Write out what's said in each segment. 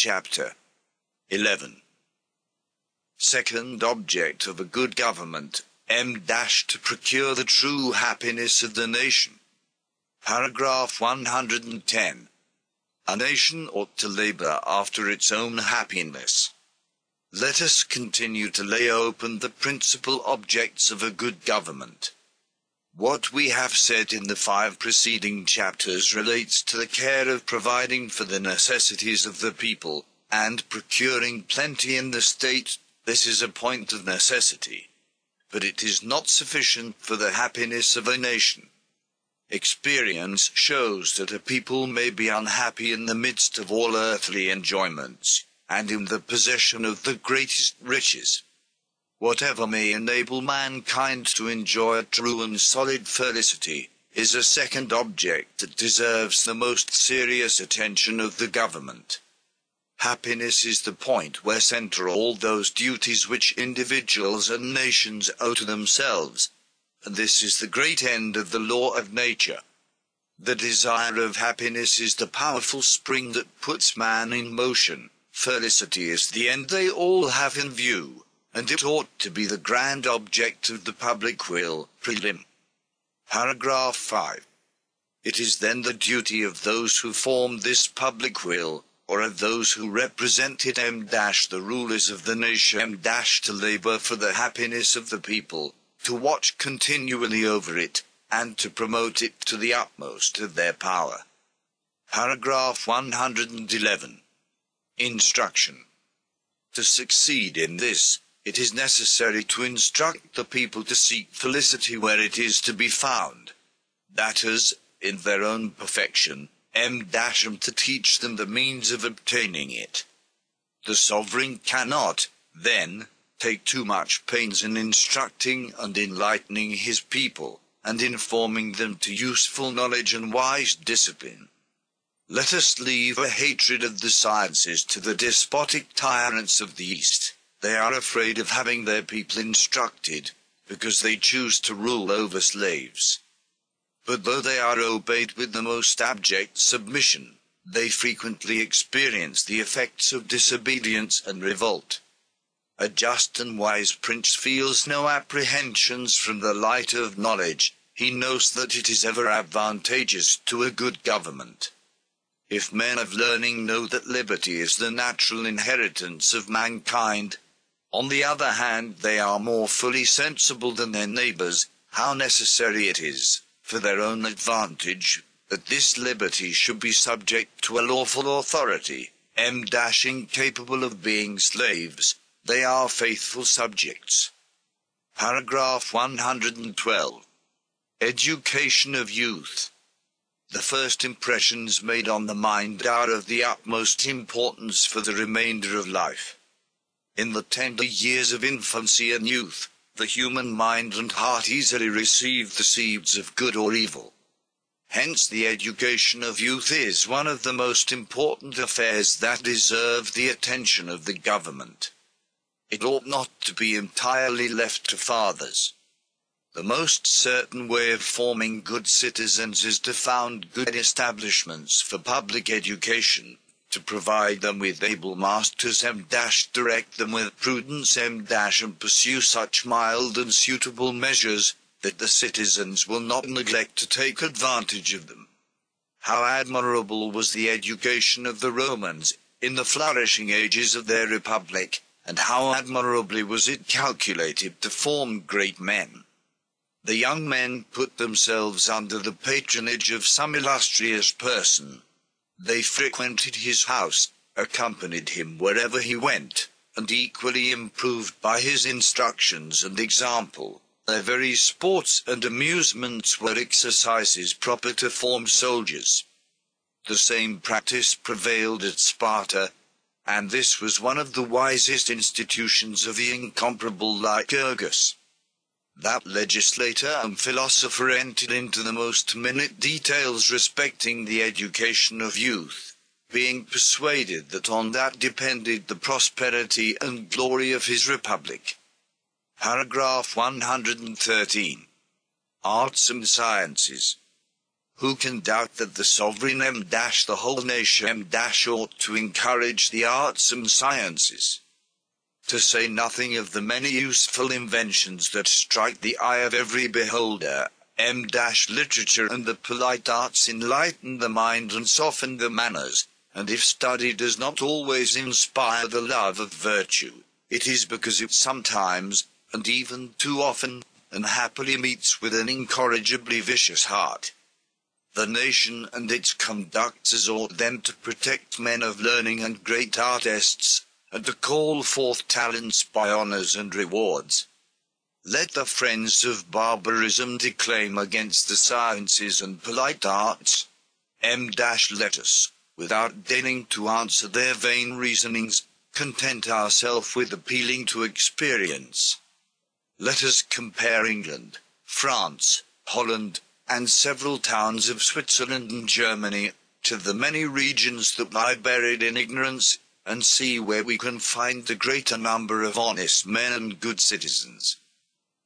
Chapter 11. Second object of a good government, to procure the true happiness of the nation. Paragraph 110. A nation ought to labor after its own happiness. Let us continue to lay open the principal objects of a good government. What we have said in the 5 preceding chapters relates to the care of providing for the necessities of the people, and procuring plenty in the state. This is a point of necessity. But it is not sufficient for the happiness of a nation. Experience shows that a people may be unhappy in the midst of all earthly enjoyments, and in the possession of the greatest riches. Whatever may enable mankind to enjoy a true and solid felicity, is a second object that deserves the most serious attention of the government. Happiness is the point where center all those duties which individuals and nations owe to themselves, and this is the great end of the law of nature. The desire of happiness is the powerful spring that puts man in motion. Felicity is the end they all have in view, and it ought to be the grand object of the public will. Prelim. Paragraph 5. It is then the duty of those who form this public will, or of those who represent it, the rulers of the nation, to labor for the happiness of the people, to watch continually over it, and to promote it to the utmost of their power. Paragraph 111. Instruction. To succeed in this, it is necessary to instruct the people to seek felicity where it is to be found. That is, in their own perfection, to teach them the means of obtaining it. The sovereign cannot, then, take too much pains in instructing and enlightening his people, and informing them to useful knowledge and wise discipline. Let us leave a hatred of the sciences to the despotic tyrants of the East. They are afraid of having their people instructed, because they choose to rule over slaves. But though they are obeyed with the most abject submission, they frequently experience the effects of disobedience and revolt. A just and wise prince feels no apprehensions from the light of knowledge. He knows that it is ever advantageous to a good government. If men of learning know that liberty is the natural inheritance of mankind, on the other hand they are more fully sensible than their neighbors how necessary it is, for their own advantage, that this liberty should be subject to a lawful authority, incapable of being slaves, they are faithful subjects. Paragraph 112. Education of youth. The first impressions made on the mind are of the utmost importance for the remainder of life. In the tender years of infancy and youth, the human mind and heart easily receive the seeds of good or evil. Hence the education of youth is one of the most important affairs that deserve the attention of the government. It ought not to be entirely left to fathers. The most certain way of forming good citizens is to found good establishments for public education, to provide them with able masters, direct them with prudence, and pursue such mild and suitable measures, that the citizens will not neglect to take advantage of them. How admirable was the education of the Romans, in the flourishing ages of their republic, and how admirably was it calculated to form great men. The young men put themselves under the patronage of some illustrious person. They frequented his house, accompanied him wherever he went, and equally improved by his instructions and example. Their very sports and amusements were exercises proper to form soldiers. The same practice prevailed at Sparta, and this was one of the wisest institutions of the incomparable Lycurgus. That legislator and philosopher entered into the most minute details respecting the education of youth, being persuaded that on that depended the prosperity and glory of his republic. Paragraph 113. Arts and Sciences. Who can doubt that the sovereign the whole nation ought to encourage the arts and sciences? To say nothing of the many useful inventions that strike the eye of every beholder, literature and the polite arts enlighten the mind and soften the manners, and if study does not always inspire the love of virtue, it is because it sometimes, and even too often, unhappily meets with an incorrigibly vicious heart. The nation and its conductors ought then to protect men of learning and great artists, and to call forth talents by honours and rewards. Let the friends of barbarism declaim against the sciences and polite arts. Let us, without deigning to answer their vain reasonings, content ourselves with appealing to experience. Let us compare England, France, Holland, and several towns of Switzerland and Germany, to the many regions that lie buried in ignorance, and see where we can find the greater number of honest men and good citizens.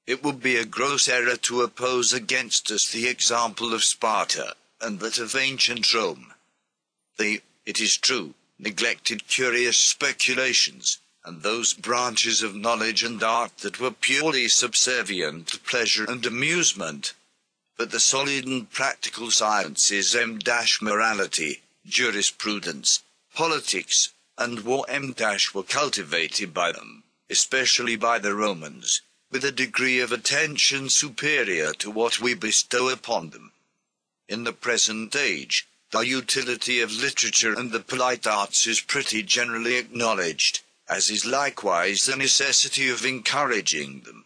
It would be a gross error to oppose against us the example of Sparta, and that of ancient Rome. They, it is true, neglected curious speculations, and those branches of knowledge and art that were purely subservient to pleasure and amusement. But the solid and practical sciences morality, jurisprudence, politics, and war were cultivated by them, especially by the Romans, with a degree of attention superior to what we bestow upon them. In the present age, the utility of literature and the polite arts is pretty generally acknowledged, as is likewise the necessity of encouraging them.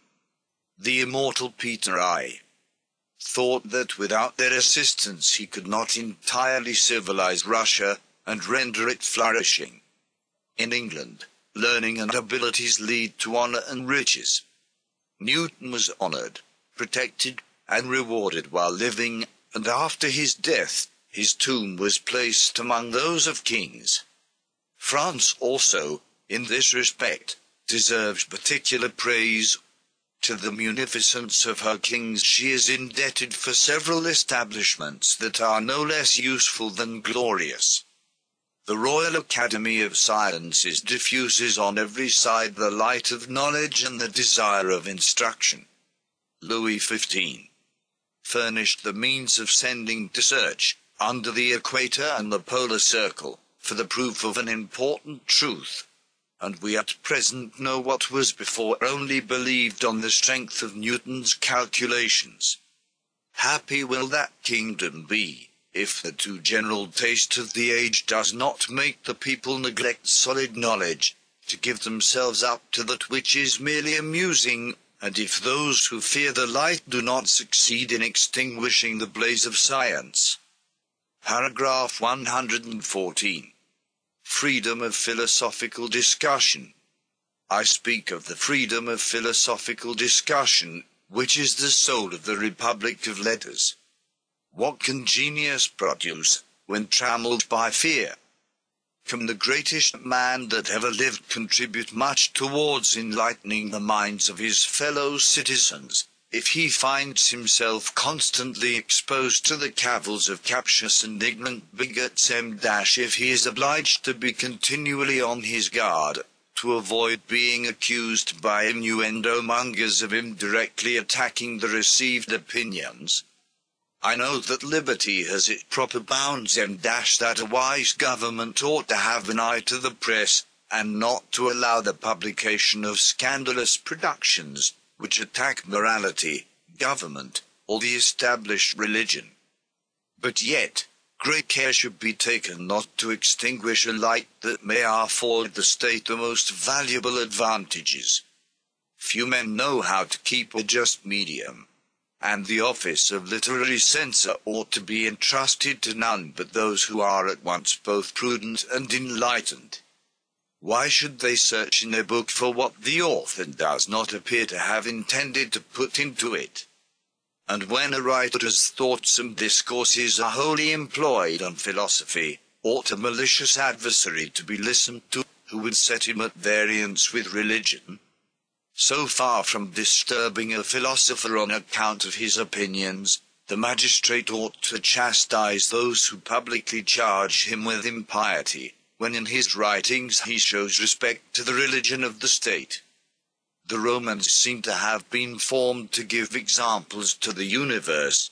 The immortal Peter I. thought that without their assistance he could not entirely civilize Russia, and render it flourishing. In England, learning and abilities lead to honor and riches. Newton was honored, protected, and rewarded while living, and after his death, his tomb was placed among those of kings. France also, in this respect, deserves particular praise. To the munificence of her kings she is indebted for several establishments that are no less useful than glorious. The Royal Academy of Sciences diffuses on every side the light of knowledge and the desire of instruction. Louis XV. furnished the means of sending to search, under the equator and the polar circle, for the proof of an important truth, and we at present know what was before only believed on the strength of Newton's calculations. Happy will that kingdom be, if the too general taste of the age does not make the people neglect solid knowledge, to give themselves up to that which is merely amusing, and if those who fear the light do not succeed in extinguishing the blaze of science. Paragraph 114. Freedom of philosophical discussion. I speak of the freedom of philosophical discussion, which is the soul of the Republic of Letters. What can genius produce, when trammelled by fear? Can the greatest man that ever lived contribute much towards enlightening the minds of his fellow citizens, if he finds himself constantly exposed to the cavils of captious and ignorant bigots if he is obliged to be continually on his guard, to avoid being accused by innuendo-mongers of indirectly attacking the received opinions? I know that liberty has its proper bounds that a wise government ought to have an eye to the press, and not to allow the publication of scandalous productions, which attack morality, government, or the established religion. But yet, great care should be taken not to extinguish a light that may afford the state the most valuable advantages. Few men know how to keep a just medium, and the office of literary censor ought to be entrusted to none but those who are at once both prudent and enlightened. Why should they search in a book for what the author does not appear to have intended to put into it? And when a writer's thoughts and discourses are wholly employed on philosophy, ought a malicious adversary to be listened to, who would set him at variance with religion? So far from disturbing a philosopher on account of his opinions, The magistrate ought to chastise those who publicly charge him with impiety, when in his writings he shows respect to the religion of the state. The Romans seem to have been formed to give examples to the universe.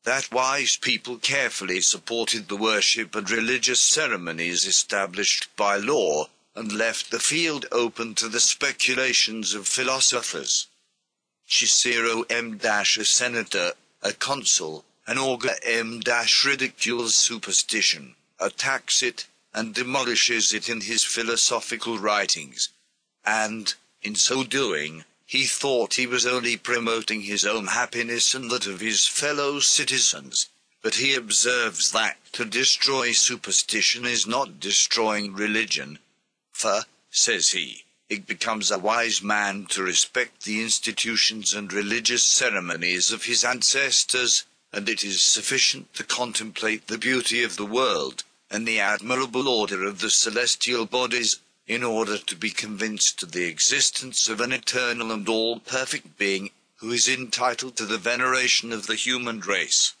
That wise people carefully supported the worship and religious ceremonies established by law, and left the field open to the speculations of philosophers. Cicero a senator, a consul, an augur ridicules superstition, attacks it, and demolishes it in his philosophical writings. And, in so doing, he thought he was only promoting his own happiness and that of his fellow citizens, but he observes that to destroy superstition is not destroying religion. For, says he, it becomes a wise man to respect the institutions and religious ceremonies of his ancestors, and it is sufficient to contemplate the beauty of the world, and the admirable order of the celestial bodies, in order to be convinced of the existence of an eternal and all-perfect being, who is entitled to the veneration of the human race.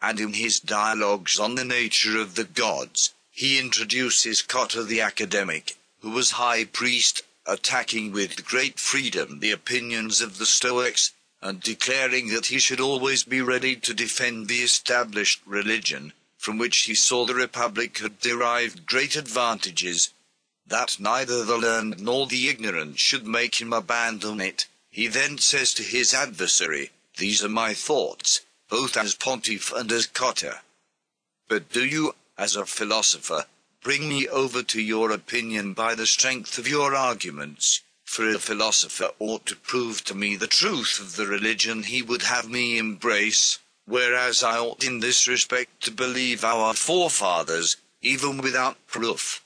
And in his dialogues on the nature of the gods, he introduces Cotta the academic, who was high priest, attacking with great freedom the opinions of the Stoics, and declaring that he should always be ready to defend the established religion, from which he saw the Republic had derived great advantages, that neither the learned nor the ignorant should make him abandon it. He then says to his adversary, "These are my thoughts, both as pontiff and as Cotta. But do you, as a philosopher, bring me over to your opinion by the strength of your arguments, for a philosopher ought to prove to me the truth of the religion he would have me embrace, whereas I ought in this respect to believe our forefathers, even without proof."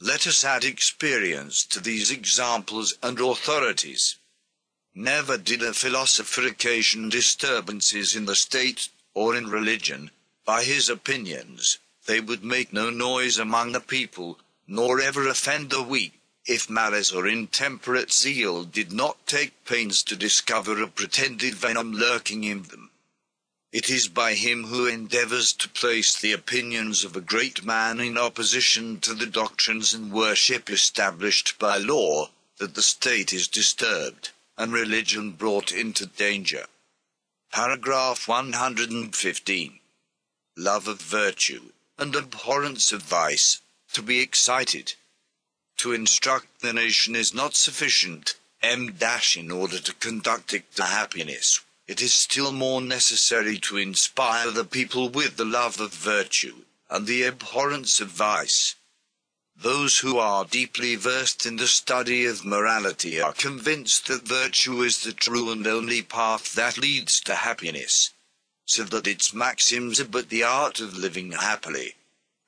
Let us add experience to these examples and authorities. Never did a philosopher occasion disturbances in the state, or in religion, by his opinions. They would make no noise among the people, nor ever offend the weak, if malice or intemperate zeal did not take pains to discover a pretended venom lurking in them. It is by him who endeavors to place the opinions of a great man in opposition to the doctrines and worship established by law, that the state is disturbed, and religion brought into danger. Paragraph 115. Love of virtue, and abhorrence of vice, to be excited. To instruct the nation is not sufficient, in order to conduct it to happiness. It is still more necessary to inspire the people with the love of virtue, and the abhorrence of vice. Those who are deeply versed in the study of morality are convinced that virtue is the true and only path that leads to happiness, so that its maxims are but the art of living happily.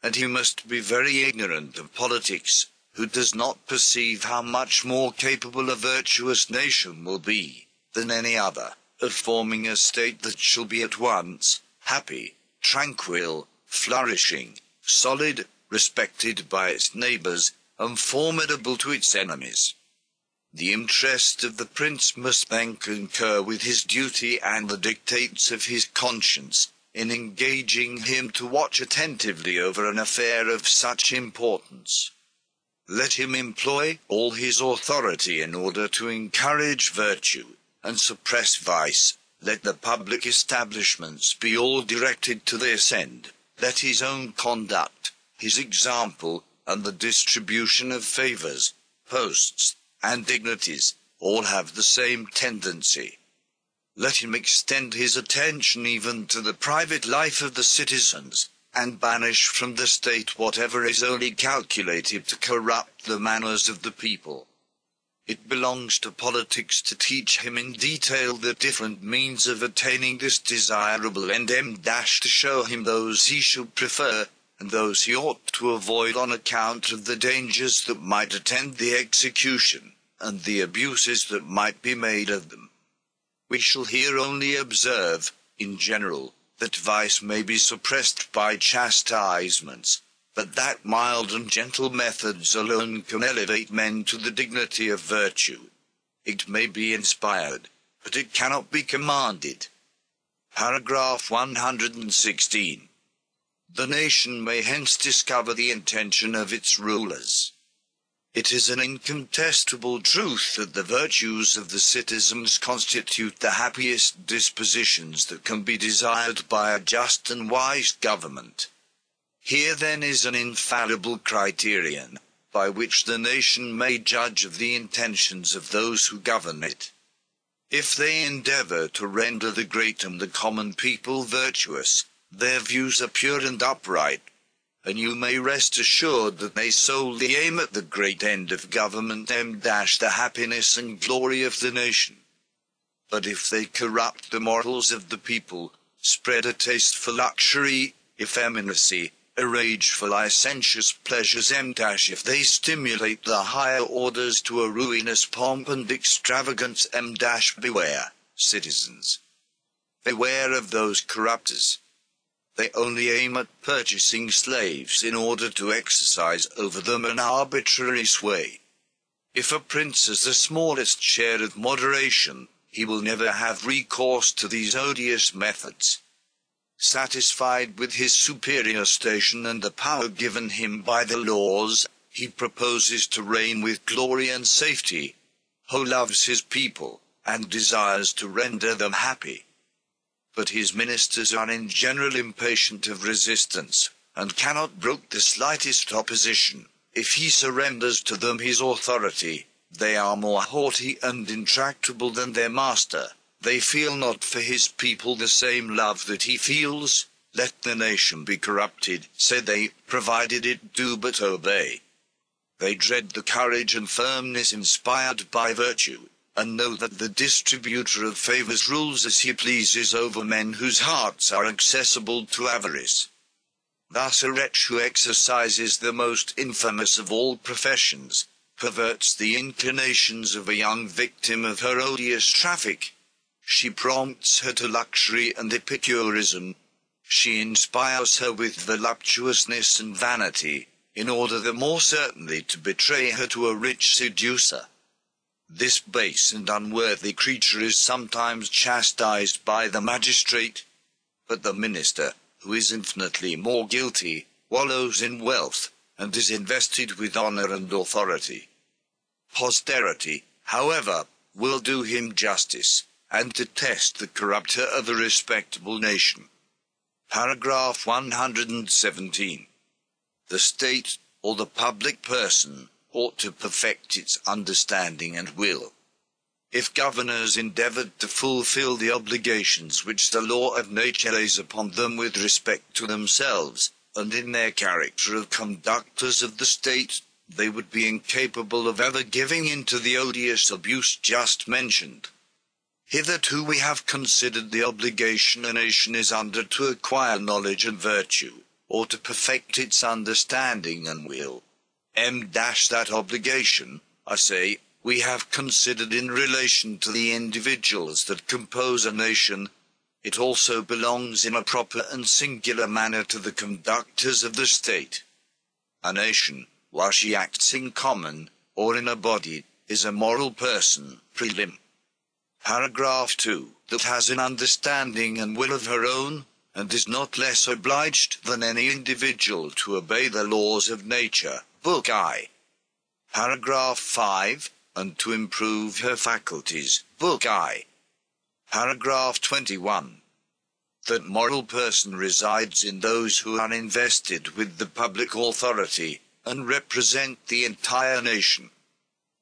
And he must be very ignorant of politics, who does not perceive how much more capable a virtuous nation will be, than any other, of forming a state that shall be at once happy, tranquil, flourishing, solid, respected by its neighbors, and formidable to its enemies. The interest of the prince must then concur with his duty and the dictates of his conscience, in engaging him to watch attentively over an affair of such importance. Let him employ all his authority in order to encourage virtue, and suppress vice. Let the public establishments be all directed to this end. Let his own conduct, his example, and the distribution of favors, posts, and dignities, all have the same tendency. Let him extend his attention even to the private life of the citizens, and banish from the state whatever is only calculated to corrupt the manners of the people. It belongs to politics to teach him in detail the different means of attaining this desirable end, to show him those he should prefer, and those he ought to avoid on account of the dangers that might attend the execution, and the abuses that might be made of them. We shall here only observe, in general, that vice may be suppressed by chastisements, but that mild and gentle methods alone can elevate men to the dignity of virtue. It may be inspired, but it cannot be commanded. Paragraph 116. The nation may hence discover the intention of its rulers. It is an incontestable truth that the virtues of the citizens constitute the happiest dispositions that can be desired by a just and wise government. Here then is an infallible criterion, by which the nation may judge of the intentions of those who govern it. If they endeavor to render the great and the common people virtuous, their views are pure and upright, and you may rest assured that they solely aim at the great end of government, the happiness and glory of the nation. But if they corrupt the morals of the people, spread a taste for luxury, effeminacy, a rage for licentious pleasures, if they stimulate the higher orders to a ruinous pomp and extravagance, beware, citizens. Beware of those corrupters. They only aim at purchasing slaves in order to exercise over them an arbitrary sway. If a prince has the smallest share of moderation, he will never have recourse to these odious methods. Satisfied with his superior station and the power given him by the laws, he proposes to reign with glory and safety, who loves his people, and desires to render them happy. But his ministers are in general impatient of resistance, and cannot brook the slightest opposition. If he surrenders to them his authority, they are more haughty and intractable than their master. They feel not for his people the same love that he feels. Let the nation be corrupted, said they, provided it do but obey. They dread the courage and firmness inspired by virtue, and know that the distributor of favors rules as he pleases over men whose hearts are accessible to avarice. Thus a wretch who exercises the most infamous of all professions, perverts the inclinations of a young victim of her odious traffic. She prompts her to luxury and epicurism. She inspires her with voluptuousness and vanity, in order the more certainly to betray her to a rich seducer. This base and unworthy creature is sometimes chastised by the magistrate, but the minister, who is infinitely more guilty, wallows in wealth, and is invested with honor and authority. Posterity, however, will do him justice, and detest the corrupter of a respectable nation. Paragraph 117. The state, or the public person, ought to perfect its understanding and will. If governors endeavored to fulfill the obligations which the law of nature lays upon them with respect to themselves, and in their character of conductors of the state, they would be incapable of ever giving in to the odious abuse just mentioned. Hitherto we have considered the obligation a nation is under to acquire knowledge and virtue, or to perfect its understanding and will. That obligation, I say, we have considered in relation to the individuals that compose a nation. It also belongs in a proper and singular manner to the conductors of the state. A nation, while she acts in common, or in a body, is a moral person, prelim. Paragraph 2. That has an understanding and will of her own, and is not less obliged than any individual to obey the laws of nature. Book I. Paragraph 5. And to improve her faculties. Book I. Paragraph 21. That moral person resides in those who are invested with the public authority, and represent the entire nation.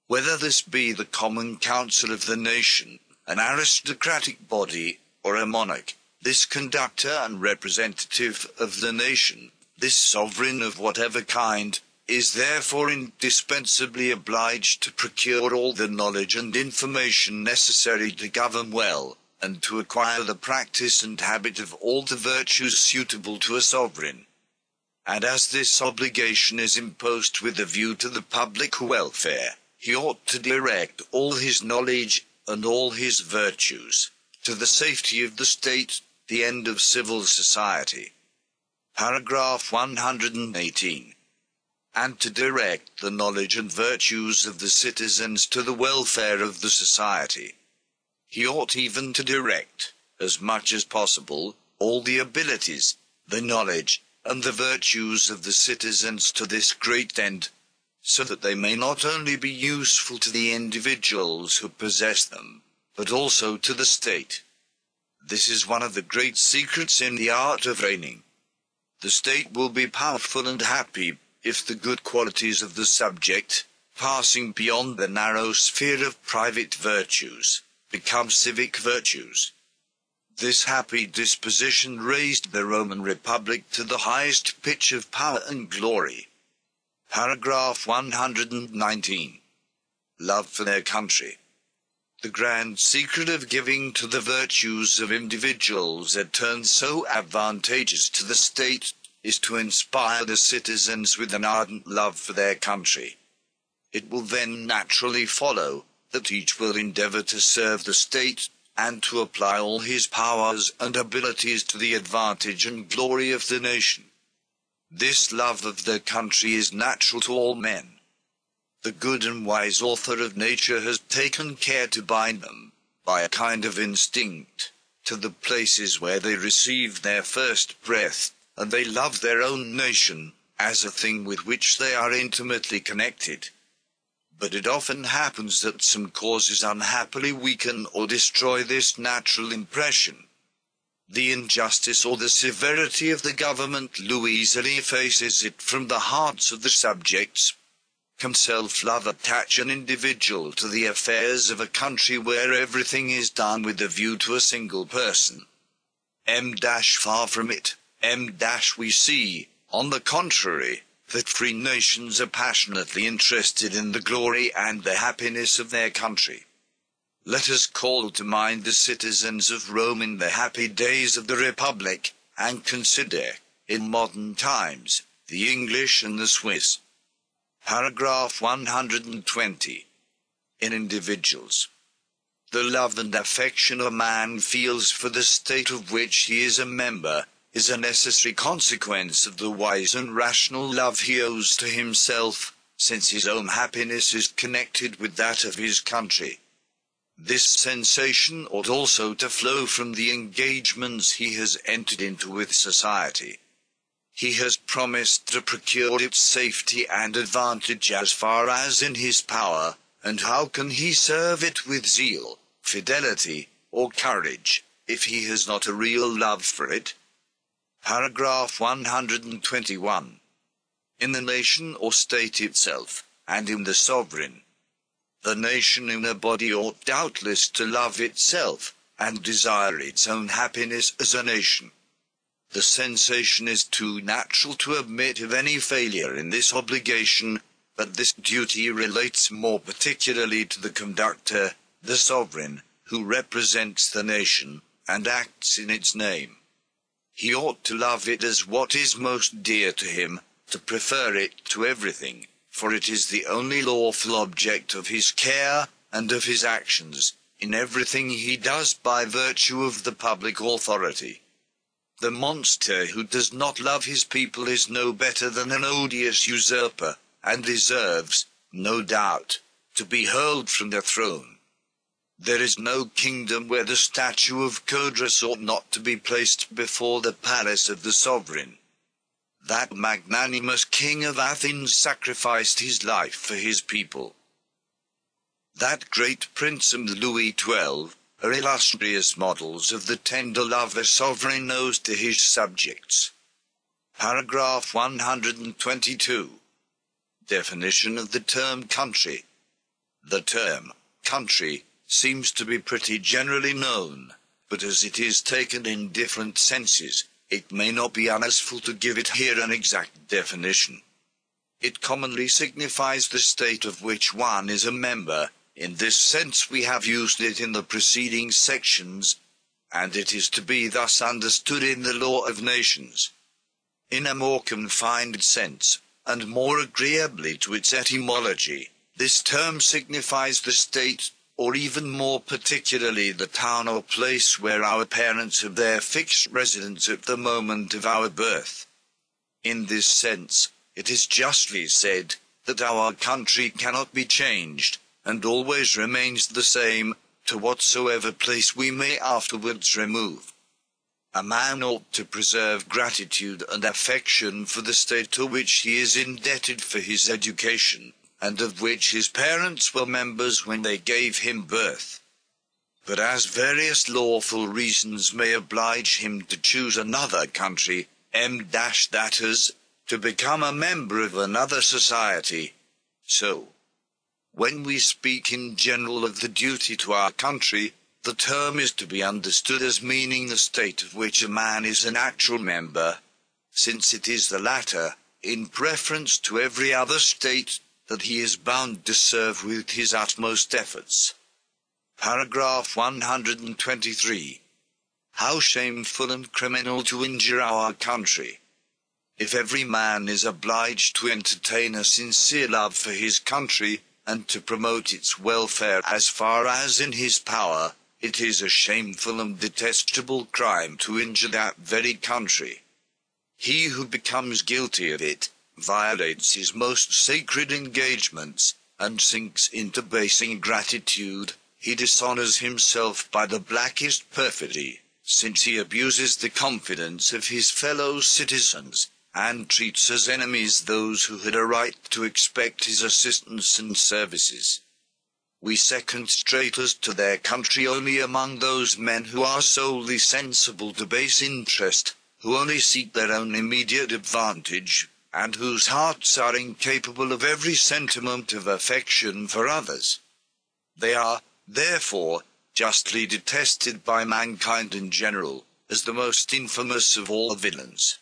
Whether this be the common council of the nation, an aristocratic body, or a monarch, this conductor and representative of the nation, this sovereign of whatever kind, is therefore indispensably obliged to procure all the knowledge and information necessary to govern well, and to acquire the practice and habit of all the virtues suitable to a sovereign. And as this obligation is imposed with a view to the public welfare, he ought to direct all his knowledge and all his virtues to the safety of the state, the end of civil society. Paragraph 118. And to direct the knowledge and virtues of the citizens to the welfare of the society. He ought even to direct, as much as possible, all the abilities, the knowledge, and the virtues of the citizens to this great end, so that they may not only be useful to the individuals who possess them, but also to the state. This is one of the great secrets in the art of reigning. The state will be powerful and happy if the good qualities of the subject, passing beyond the narrow sphere of private virtues, become civic virtues. This happy disposition raised the Roman Republic to the highest pitch of power and glory. Paragraph 119. Love for their country. The grand secret of giving to the virtues of individuals that turn so advantageous to the state is to inspire the citizens with an ardent love for their country. It will then naturally follow that each will endeavor to serve the state and to apply all his powers and abilities to the advantage and glory of the nation. This love of their country is natural to all men. The good and wise author of nature has taken care to bind them, by a kind of instinct, to the places where they receive their first breath, and they love their own nation, as a thing with which they are intimately connected. But it often happens that some causes unhappily weaken or destroy this natural impression. The injustice or the severity of the government easily effaces it from the hearts of the subjects. Can self-love attach an individual to the affairs of a country where everything is done with a view to a single person? Far from it. We see, on the contrary, that free nations are passionately interested in the glory and the happiness of their country. Let us call to mind the citizens of Rome in the happy days of the Republic, and consider, in modern times, the English and the Swiss. Paragraph 120. In individuals. The love and affection a man feels for the state of which he is a member is a necessary consequence of the wise and rational love he owes to himself, since his own happiness is connected with that of his country. This sensation ought also to flow from the engagements he has entered into with society. He has promised to procure its safety and advantage as far as in his power, and how can he serve it with zeal, fidelity, or courage, if he has not a real love for it? Paragraph 121. In the nation or state itself, and in the sovereign. The nation in a body ought doubtless to love itself, and desire its own happiness as a nation. The sensation is too natural to admit of any failure in this obligation, but this duty relates more particularly to the conductor, the sovereign, who represents the nation, and acts in its name. He ought to love it as what is most dear to him, to prefer it to everything, for it is the only lawful object of his care, and of his actions, in everything he does by virtue of the public authority. The monster who does not love his people is no better than an odious usurper, and deserves, no doubt, to be hurled from the throne. There is no kingdom where the statue of Codrus ought not to be placed before the palace of the sovereign. That magnanimous king of Athens sacrificed his life for his people. That great prince and Louis XII are illustrious models of the tender love a sovereign owes to his subjects. Paragraph 122. Definition of the term country. The term country seems to be pretty generally known, but as it is taken in different senses, it may not be unuseful to give it here an exact definition. It commonly signifies the state of which one is a member. In this sense we have used it in the preceding sections, and it is to be thus understood in the law of nations. In a more confined sense, and more agreeably to its etymology, this term signifies the state, or even more particularly the town or place where our parents have their fixed residence at the moment of our birth. In this sense, it is justly said that our country cannot be changed, and always remains the same, to whatsoever place we may afterwards remove. A man ought to preserve gratitude and affection for the state to which he is indebted for his education, and of which his parents were members when they gave him birth. But as various lawful reasons may oblige him to choose another country, that is, to become a member of another society, so, when we speak in general of the duty to our country, the term is to be understood as meaning the state of which a man is an actual member, since it is the latter, in preference to every other state, that he is bound to serve with his utmost efforts. Paragraph 123. How shameful and criminal to injure our country! If every man is obliged to entertain a sincere love for his country, and to promote its welfare as far as in his power, it is a shameful and detestable crime to injure that very country. He who becomes guilty of it, violates his most sacred engagements, and sinks into base ingratitude. He dishonors himself by the blackest perfidy, since he abuses the confidence of his fellow citizens, and treats as enemies those who had a right to expect his assistance and services. We second traitors to their country only among those men who are solely sensible to base interest, who only seek their own immediate advantage, and whose hearts are incapable of every sentiment of affection for others. They are, therefore, justly detested by mankind in general, as the most infamous of all villains.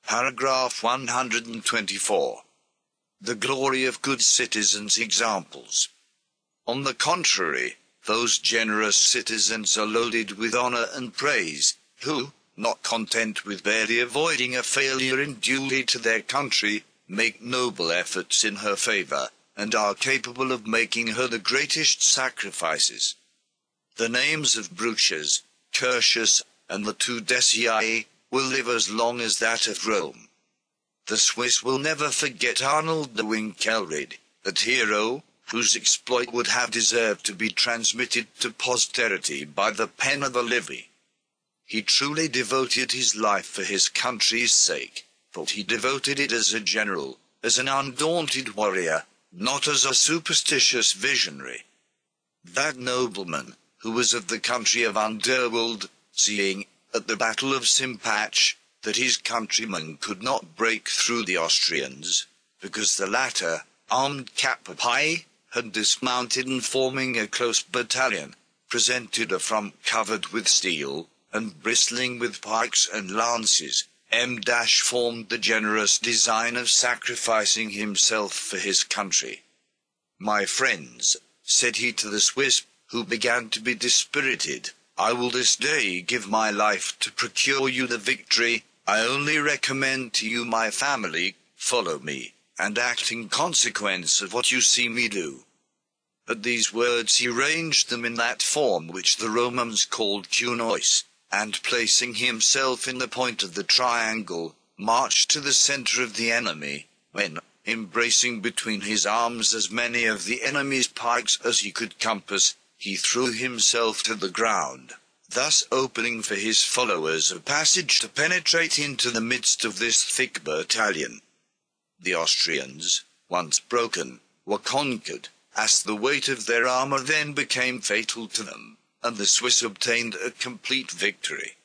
Paragraph 124. The glory of good citizens' examples. On the contrary, those generous citizens are loaded with honor and praise, who, not content with barely avoiding a failure in duty to their country, make noble efforts in her favor, and are capable of making her the greatest sacrifices. The names of Brutus, Curtius, and the two Decii will live as long as that of Rome. The Swiss will never forget Arnold the Winkelried, that hero, whose exploit would have deserved to be transmitted to posterity by the pen of a Livy. He truly devoted his life for his country's sake, but he devoted it as a general, as an undaunted warrior, not as a superstitious visionary. That nobleman, who was of the country of Underworld, seeing, at the Battle of Simpach, that his countrymen could not break through the Austrians, because the latter, armed cap a pie, had dismounted and forming a close battalion, presented a front covered with steel, and bristling with pikes and lances, formed the generous design of sacrificing himself for his country. My friends, said he to the Swiss, who began to be dispirited, I will this day give my life to procure you the victory. I only recommend to you my family, follow me, and act in consequence of what you see me do. At these words he ranged them in that form which the Romans called kunois, and placing himself in the point of the triangle, marched to the center of the enemy, when, embracing between his arms as many of the enemy's pikes as he could compass, he threw himself to the ground, thus opening for his followers a passage to penetrate into the midst of this thick battalion. The Austrians, once broken, were conquered, as the weight of their armor then became fatal to them, and the Swiss obtained a complete victory.